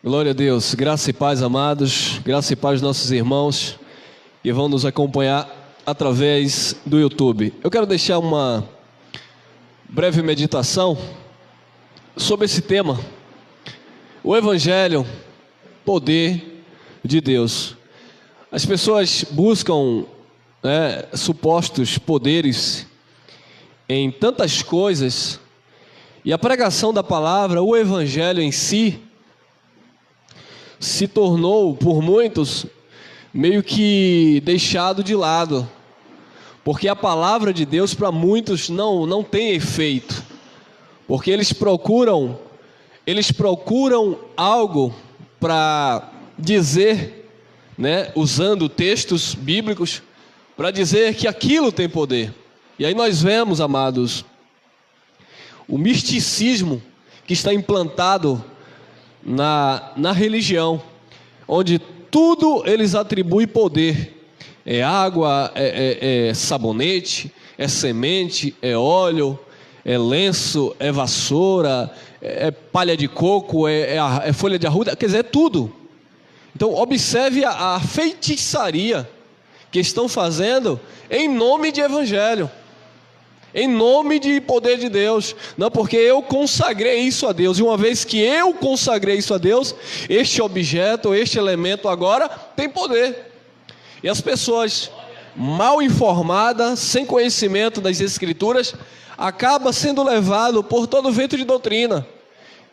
Glória a Deus, graça e paz, amados, graça e paz, nossos irmãos que vão nos acompanhar através do YouTube. Eu quero deixar uma breve meditação sobre esse tema, o Evangelho, poder de Deus. As pessoas buscam supostos poderes em tantas coisas, e a pregação da palavra, o Evangelho em si, se tornou por muitos meio que deixado de lado, porque a palavra de Deus para muitos não tem efeito, porque eles procuram algo para dizer, usando textos bíblicos, para dizer que aquilo tem poder. E aí nós vemos, amados, o misticismo que está implantado na religião, onde tudo eles atribuem poder. É água, é sabonete, é semente, é óleo, é lenço, é vassoura, é palha de coco, é folha de arruda, quer dizer, é tudo. Então observe a feitiçaria que estão fazendo em nome de evangelho, em nome de poder de Deus. Não, porque eu consagrei isso a Deus, e uma vez que eu consagrei isso a Deus, este objeto, este elemento agora tem poder. E as pessoas mal informadas, sem conhecimento das Escrituras, acabam sendo levadas por todo vento de doutrina,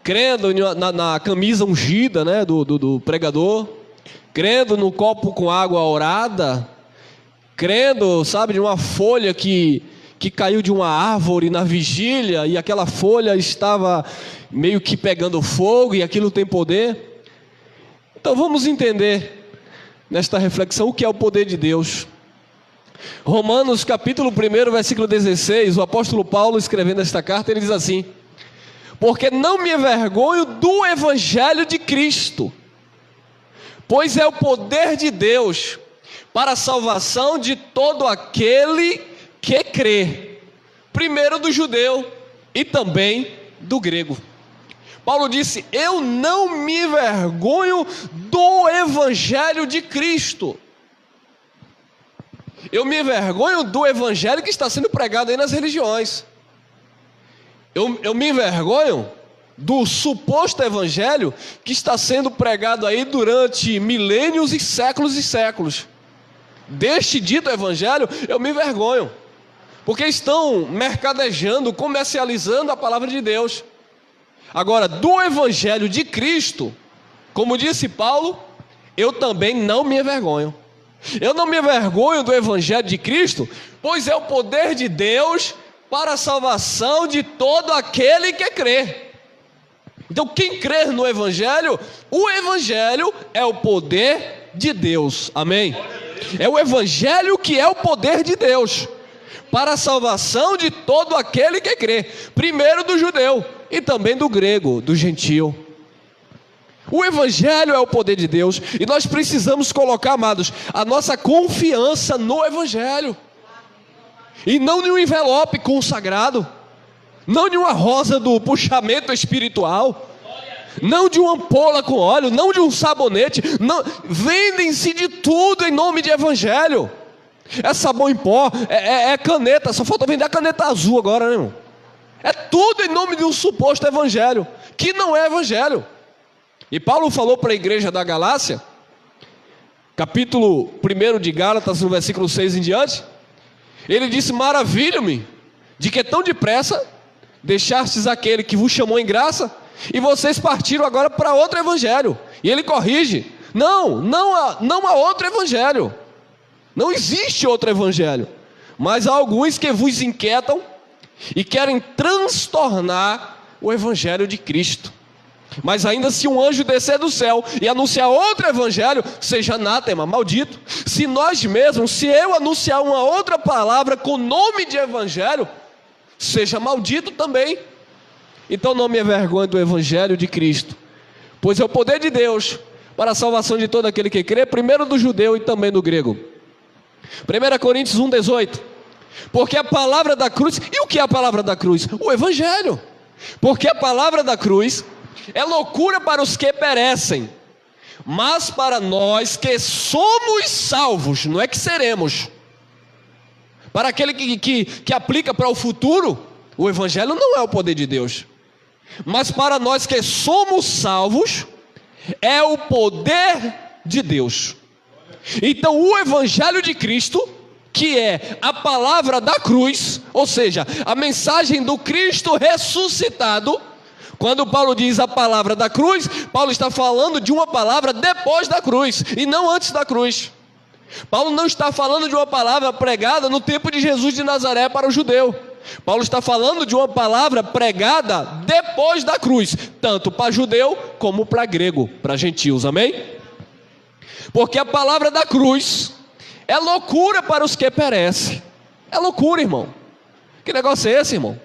crendo na camisa ungida do pregador, crendo no copo com água orada, crendo, de uma folha que caiu de uma árvore na vigília, e aquela folha estava meio que pegando fogo, e aquilo tem poder. Então vamos entender nesta reflexão o que é o poder de Deus. Romanos capítulo 1, versículo 16, o apóstolo Paulo, escrevendo esta carta, ele diz assim: porque não me envergonho do evangelho de Cristo, pois é o poder de Deus para a salvação de todo aquele que crê, primeiro do judeu e também do grego. Paulo disse: eu não me envergonho do evangelho de Cristo. Eu me envergonho do evangelho que está sendo pregado aí nas religiões. Eu me envergonho do suposto evangelho que está sendo pregado aí durante milênios e séculos. Deste dito evangelho eu me envergonho, porque estão mercadejando, comercializando a palavra de Deus. Agora, do evangelho de Cristo, como disse Paulo, eu também não me envergonho. Eu não me envergonho do evangelho de Cristo, pois é o poder de Deus para a salvação de todo aquele que crê. Então, quem crê no evangelho, o evangelho é o poder de Deus. Amém? É o evangelho que é o poder de Deus para a salvação de todo aquele que crê, primeiro do judeu e também do grego, do gentio. O evangelho é o poder de Deus, e nós precisamos colocar, amados, a nossa confiança no evangelho, e não em um envelope consagrado, não de uma rosa do puxamento espiritual, não de uma ampola com óleo, não de um sabonete. Não, vendem-se de tudo em nome de evangelho. É sabão em pó, é caneta, só falta vender a caneta azul agora, né, irmão? É tudo em nome de um suposto evangelho, que não é evangelho. E Paulo falou para a igreja da Galácia, capítulo 1 de Gálatas, no versículo 6 em diante, ele disse: maravilho-me de que tão depressa deixastes aquele que vos chamou em graça, e vocês partiram agora para outro evangelho. E ele corrige: não há outro evangelho. Não existe outro evangelho, mas há alguns que vos inquietam e querem transtornar o evangelho de Cristo. Mas ainda se um anjo descer do céu e anunciar outro evangelho, seja anátema, maldito. Se eu anunciar uma outra palavra com nome de evangelho, seja maldito também. Então não me envergonhe do evangelho de Cristo, pois é o poder de Deus para a salvação de todo aquele que crê, primeiro do judeu e também do grego. 1 Coríntios 1,18. Porque a palavra da cruz, e o que é a palavra da cruz? O evangelho. Porque a palavra da cruz é loucura para os que perecem, mas para nós que somos salvos, não é que seremos. Para aquele que aplica para o futuro, o Evangelho não é o poder de Deus. Mas para nós que somos salvos, é o poder de Deus. Então o Evangelho de Cristo, que é a palavra da cruz, ou seja, a mensagem do Cristo ressuscitado. Quando Paulo diz a palavra da cruz, Paulo está falando de uma palavra depois da cruz, e não antes da cruz. Paulo não está falando de uma palavra pregada no tempo de Jesus de Nazaré para o judeu. Paulo está falando de uma palavra pregada depois da cruz, tanto para judeu como para grego, para gentios, amém? Porque a palavra da cruz é loucura para os que perecem. É loucura, irmão. Que negócio é esse, irmão?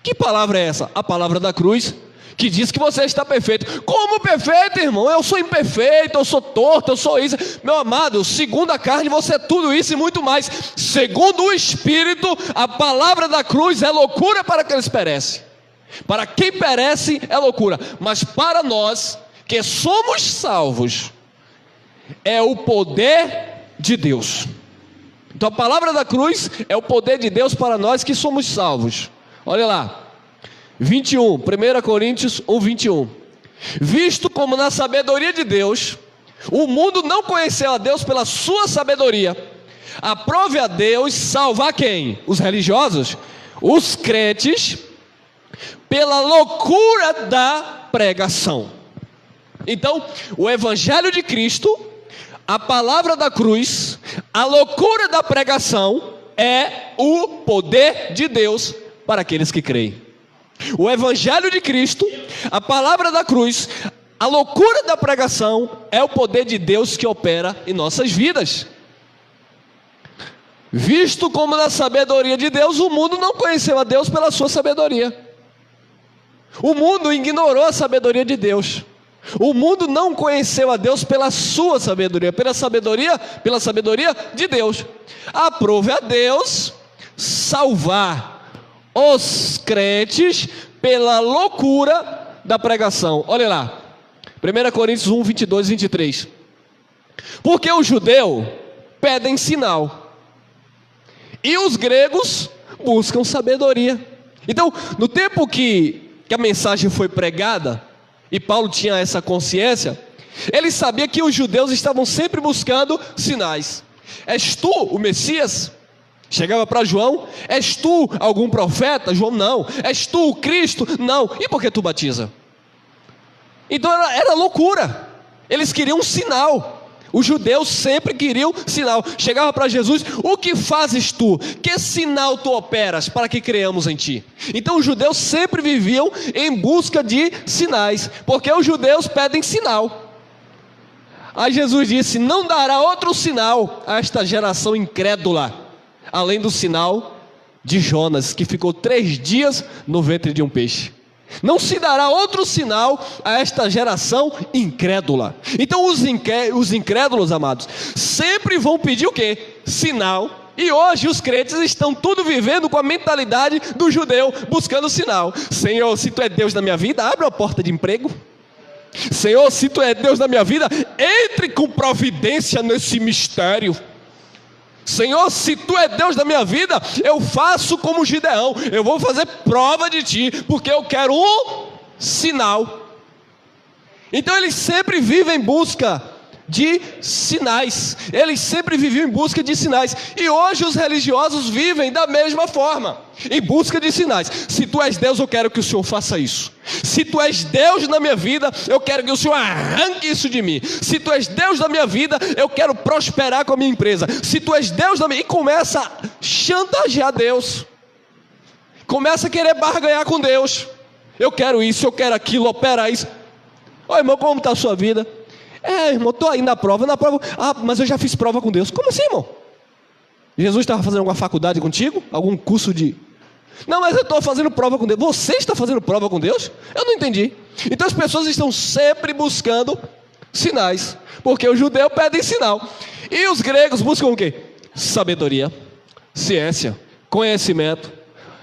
Que palavra é essa? A palavra da cruz, que diz que você está perfeito. Como perfeito, irmão? Eu sou imperfeito, eu sou torto, eu sou isso. Meu amado, segundo a carne você é tudo isso e muito mais. Segundo o Espírito, a palavra da cruz é loucura para aqueles que perecem. Para quem perece é loucura, mas para nós que somos salvos, é o poder de Deus. Então a palavra da cruz é o poder de Deus para nós que somos salvos. Olha lá, 21, 1 Coríntios 1, 21. Visto como na sabedoria de Deus, o mundo não conheceu a Deus pela sua sabedoria, aprove a Deus salvar quem? Os religiosos? Os crentes, pela loucura da pregação. Então, o Evangelho de Cristo, a palavra da cruz, a loucura da pregação é o poder de Deus para aqueles que creem. O Evangelho de Cristo, a palavra da cruz, a loucura da pregação é o poder de Deus que opera em nossas vidas. Visto como na sabedoria de Deus, o mundo não conheceu a Deus pela sua sabedoria. O mundo ignorou a sabedoria de Deus. O mundo não conheceu a Deus pela sua sabedoria, pela sabedoria de Deus. Aprove a Deus salvar os crentes pela loucura da pregação. Olha lá, 1 Coríntios 1, 22 e 23. Porque o judeu pedem sinal, e os gregos buscam sabedoria. Então, no tempo que a mensagem foi pregada, e Paulo tinha essa consciência, ele sabia que os judeus estavam sempre buscando sinais. És tu o Messias? Chegava para João: és tu algum profeta? João: não. És tu o Cristo? Não. E por que tu batiza? Então era loucura. Eles queriam um sinal. Os judeus sempre queriam sinal. Chegava para Jesus: o que fazes tu? Que sinal tu operas para que creamos em ti? Então os judeus sempre viviam em busca de sinais, porque os judeus pedem sinal. Aí Jesus disse: não dará outro sinal a esta geração incrédula, além do sinal de Jonas, que ficou 3 dias no ventre de um peixe. Não se dará outro sinal a esta geração incrédula. Então os incrédulos, amados, sempre vão pedir o quê? Sinal. E hoje os crentes estão tudo vivendo com a mentalidade do judeu, buscando sinal. Senhor, se tu é Deus na minha vida, abre uma porta de emprego. Senhor, se tu é Deus na minha vida, entre com providência nesse mistério. Senhor, se tu é Deus da minha vida, eu faço como Gideão, eu vou fazer prova de ti, porque eu quero um sinal. Então eles sempre vivem em busca de sinais, eles sempre viviam em busca de sinais, e hoje os religiosos vivem da mesma forma, em busca de sinais. Se tu és Deus, eu quero que o Senhor faça isso. Se tu és Deus na minha vida, eu quero que o Senhor arranque isso de mim. Se tu és Deus da minha vida, eu quero prosperar com a minha empresa. Se tu és Deus da minha... E começa a chantagear Deus, começa a querer barganhar com Deus. Eu quero isso, eu quero aquilo, opera isso. Ô irmão, como está a sua vida? Irmão, estou aí na prova. Mas eu já fiz prova com Deus. Como assim, irmão? Jesus estava fazendo alguma faculdade contigo? Algum curso de... Não, mas eu estou fazendo prova com Deus. Você está fazendo prova com Deus? Eu não entendi. Então as pessoas estão sempre buscando sinais, porque o judeu pede sinal, e os gregos buscam o quê? Sabedoria, ciência, conhecimento.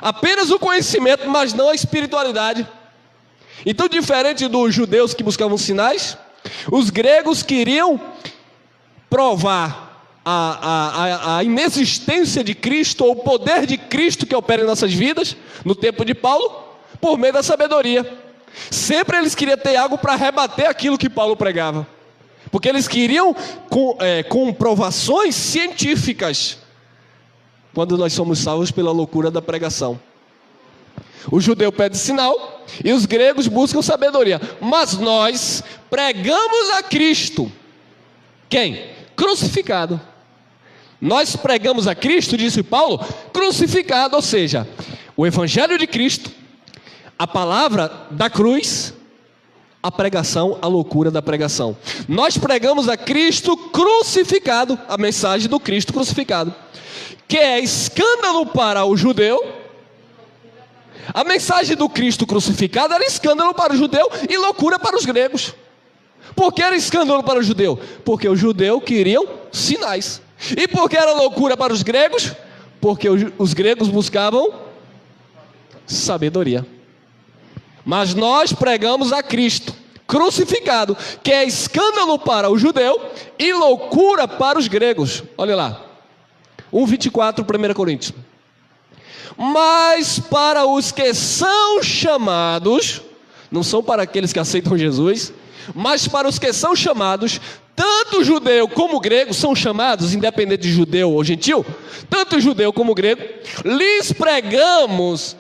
Apenas o conhecimento, mas não a espiritualidade. Então, diferente dos judeus que buscavam sinais, os gregos queriam provar a inexistência de Cristo, ou o poder de Cristo que opera em nossas vidas, no tempo de Paulo, por meio da sabedoria. Sempre eles queriam ter algo para rebater aquilo que Paulo pregava, porque eles queriam comprovações científicas, quando nós somos salvos pela loucura da pregação. O judeu pede sinal e os gregos buscam sabedoria. Mas nós pregamos a Cristo. Quem? Crucificado. Nós pregamos a Cristo, disse Paulo, crucificado, ou seja, o evangelho de Cristo, a palavra da cruz, a pregação, a loucura da pregação. Nós pregamos a Cristo crucificado, a mensagem do Cristo crucificado, que é escândalo para o judeu. A mensagem do Cristo crucificado era escândalo para o judeu e loucura para os gregos. Por que era escândalo para o judeu? Porque os judeus queriam sinais. E por que era loucura para os gregos? Porque os gregos buscavam sabedoria. Mas nós pregamos a Cristo crucificado, que é escândalo para o judeu e loucura para os gregos. Olha lá, 1:24, 1 Coríntios. Mas para os que são chamados, não são para aqueles que aceitam Jesus, mas para os que são chamados, tanto judeu como grego são chamados, independente de judeu ou gentil, tanto judeu como grego, lhes pregamos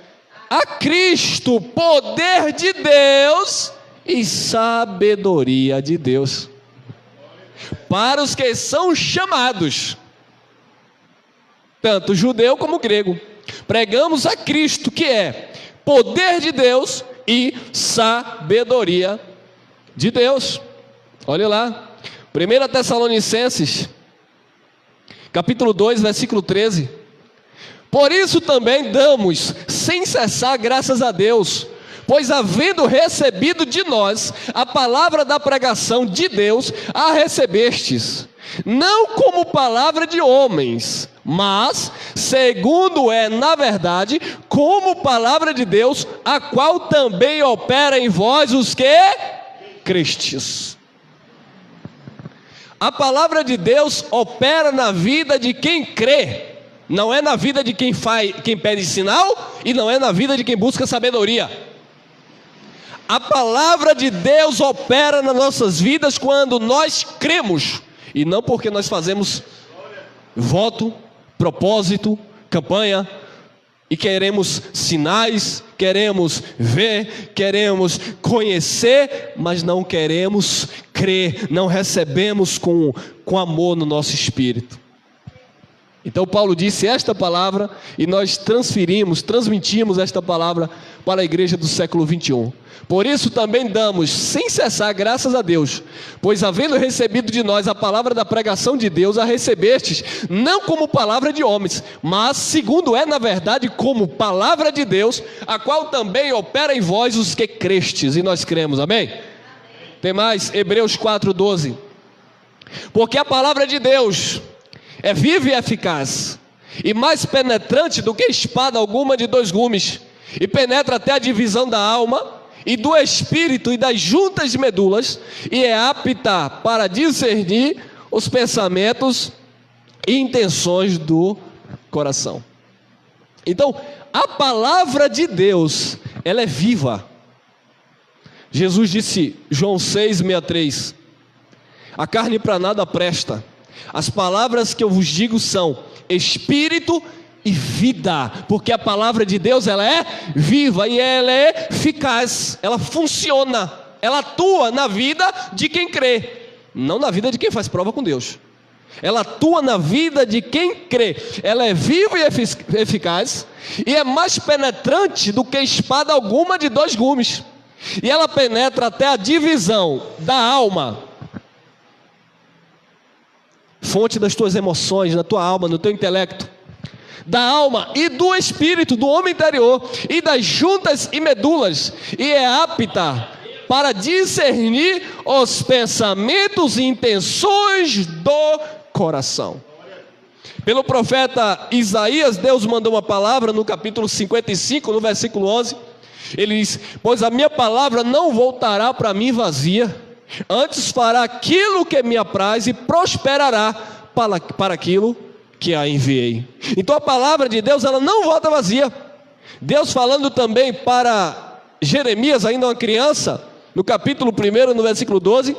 a Cristo, poder de Deus e sabedoria de Deus. Para os que são chamados, tanto judeu como grego, pregamos a Cristo, que é poder de Deus e sabedoria de Deus. Olha lá, 1 Tessalonicenses, capítulo 2, versículo 13. Por isso também damos, sem cessar, graças a Deus, pois havendo recebido de nós a palavra da pregação de Deus, a recebestes, não como palavra de homens, mas, segundo é na verdade, como palavra de Deus, a qual também opera em vós os que crestes. A palavra de Deus opera na vida de quem crê, não é na vida de quem pede sinal, e não é na vida de quem busca sabedoria. A palavra de Deus opera nas nossas vidas quando nós cremos, e não porque nós fazemos voto, propósito, campanha, e queremos sinais, queremos ver, queremos conhecer, mas não queremos crer, não recebemos com amor no nosso espírito. Então Paulo disse esta palavra, e nós transmitimos esta palavra para a igreja do século 21. Por isso também damos, sem cessar, graças a Deus, pois havendo recebido de nós a palavra da pregação de Deus, a recebestes, não como palavra de homens, mas segundo é na verdade como palavra de Deus, a qual também opera em vós os que crestes, e nós cremos, amém? Tem mais, Hebreus 4:12. Porque a palavra de Deus é viva e eficaz, e mais penetrante do que espada alguma de 2 gumes, e penetra até a divisão da alma e do espírito e das juntas e medulas, e é apta para discernir os pensamentos e intenções do coração. Então, a palavra de Deus, ela é viva. Jesus disse, João 6:63, a carne para nada presta, as palavras que eu vos digo são espírito e vida, porque a palavra de Deus, ela é viva e ela é eficaz, ela funciona, ela atua na vida de quem crê, não na vida de quem faz prova com Deus. Ela atua na vida de quem crê, ela é viva e eficaz, e é mais penetrante do que espada alguma de 2 gumes, e ela penetra até a divisão da alma, fonte das tuas emoções, da tua alma, do teu intelecto, da alma e do espírito, do homem interior, e das juntas e medulas, e é apta para discernir os pensamentos e intenções do coração. Pelo profeta Isaías, Deus mandou uma palavra no capítulo 55, no versículo 11, Ele diz: pois a minha palavra não voltará para mim vazia, antes fará aquilo que me apraz e prosperará para aquilo que a enviei. Então a palavra de Deus, ela não volta vazia. Deus falando também para Jeremias, ainda uma criança, no capítulo 1, no versículo 12,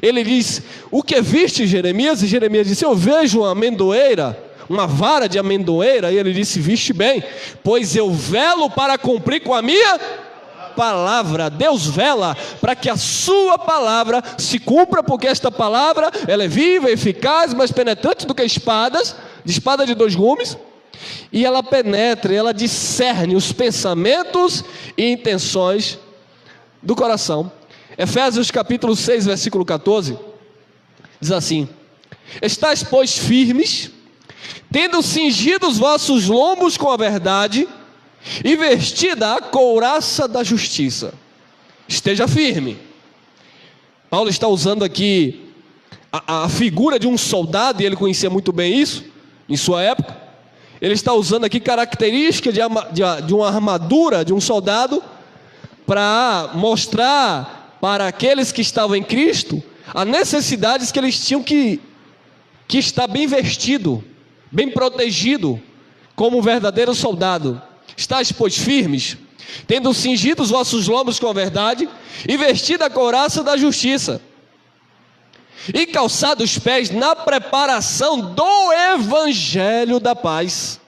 ele diz: o que viste, Jeremias? E Jeremias disse: eu vejo uma amendoeira, uma vara de amendoeira. E ele disse: viste bem, pois eu velo para cumprir com a minha palavra. Deus vela para que a sua palavra se cumpra, porque esta palavra, ela é viva, eficaz, mais penetrante do que espada de 2 gumes, e ela penetra, ela discerne os pensamentos e intenções do coração. Efésios capítulo 6, versículo 14, diz assim: estais, pois, firmes, tendo cingido os vossos lombos com a verdade, e vestida a couraça da justiça. Esteja firme. Paulo está usando aqui a figura de um soldado, e ele conhecia muito bem isso, em sua época. Ele está usando aqui características de uma armadura de um soldado, para mostrar para aqueles que estavam em Cristo a necessidade que eles tinham que estar bem vestido, bem protegido, como um verdadeiro soldado. Estais, pois, firmes, tendo cingido os vossos lombos com a verdade, e vestido a couraça da justiça, e calçado os pés na preparação do evangelho da paz.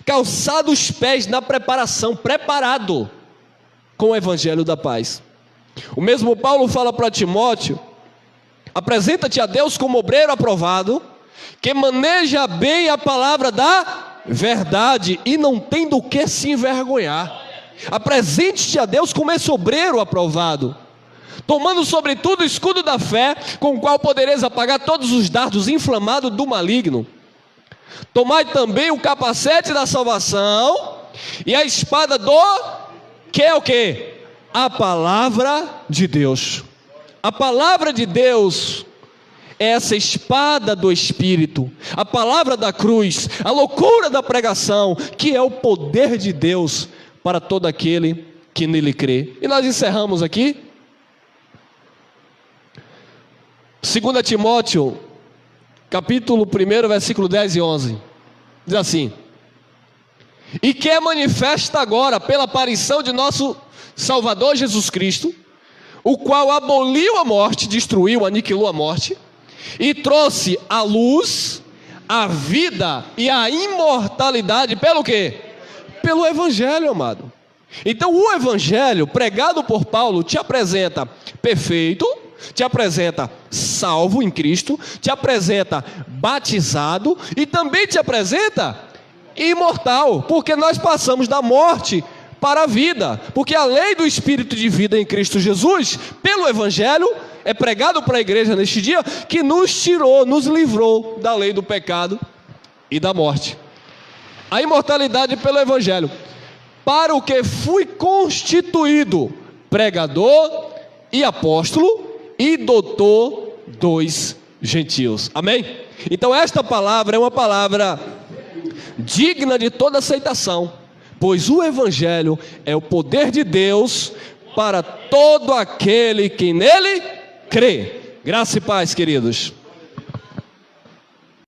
Calçado os pés na preparação, preparado com o evangelho da paz. O mesmo Paulo fala para Timóteo: apresenta-te a Deus como obreiro aprovado, que maneja bem a palavra da verdade, e não tem do que se envergonhar. Apresente-te a Deus como esse obreiro aprovado, tomando sobretudo o escudo da fé, com o qual podereis apagar todos os dardos inflamados do maligno. Tomai também o capacete da salvação, e a espada do que é o quê? A palavra de Deus. A palavra de Deus é essa espada do Espírito, a palavra da cruz, a loucura da pregação, que é o poder de Deus para todo aquele que nele crê. E nós encerramos aqui 2 Timóteo capítulo 1, versículo 10 e 11, diz assim: e que é manifesta agora pela aparição de nosso Salvador Jesus Cristo, o qual aboliu a morte, destruiu, aniquilou a morte, e trouxe a luz, a vida e a imortalidade, pelo quê? Pelo evangelho, amado. Então o evangelho pregado por Paulo te apresenta perfeito, te apresenta salvo em Cristo, te apresenta batizado, e também te apresenta imortal, porque nós passamos da morte para a vida, porque a lei do Espírito de vida em Cristo Jesus, pelo evangelho, é pregado para a igreja neste dia, que nos tirou, nos livrou da lei do pecado e da morte. A imortalidade pelo evangelho, para o que fui constituído pregador e apóstolo e doutor dos gentios. Amém? Então esta palavra é uma palavra digna de toda aceitação, pois o evangelho é o poder de Deus para todo aquele que nele crê. Graça e paz, queridos.